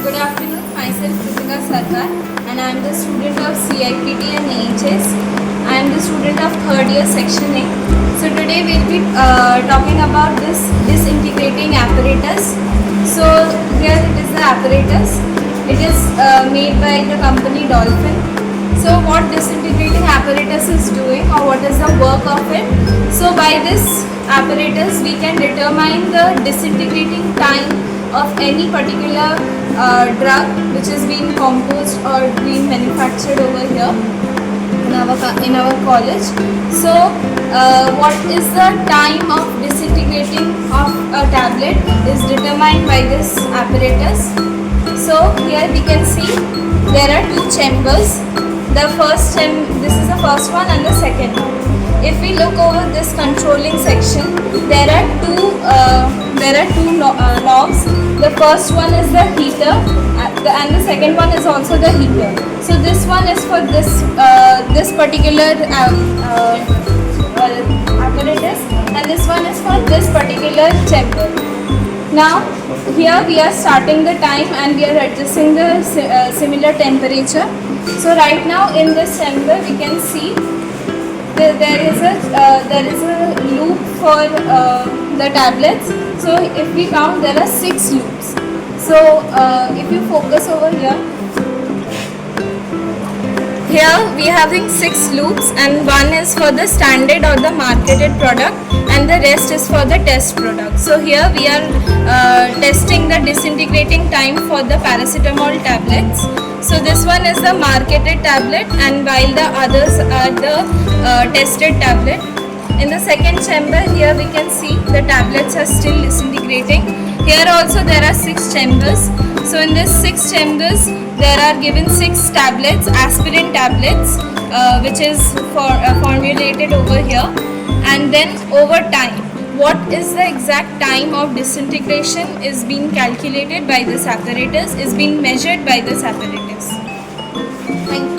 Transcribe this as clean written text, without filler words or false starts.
Good afternoon, myself Kritika Sarkar and I am the student of CIPT and AHS. I am the student of third year section A. So today we will be talking about this disintegrating apparatus. So here it is the apparatus. It is made by the company Dolphin. So what disintegrating apparatus is doing or what is the work of it? So by this apparatus we can determine the disintegrating time of any particular drug which is being composed or being manufactured over here in our college. So what is the time of disintegrating of a tablet is determined by this apparatus. So here we can see there are two chambers. This is the first one and the second one. If we look over this controlling section, there are two knobs. The first one is the heater and the second one is also the heater. So this one is for this particular apparatus and this one is for this particular chamber. Now here we are starting the time and we are adjusting the similar temperature. So right now in this chamber we can see there is a loop for the tablets. So if we count, there are 6 loops. So if you focus over here we are having 6 loops and one is for the standard or the marketed product and the rest is for the test product. So here we are testing the disintegrating time for the paracetamol tablets. So this one is the marketed tablet and while the others are the tested tablet. In the second chamber here we can see the tablets are still disintegrating. Here also there are 6 chambers. So in these 6 chambers there are given 6 tablets, aspirin tablets which is formulated over here, and then over time what is the exact time of disintegration is being calculated by this apparatus, is being measured by this apparatus. Thank you.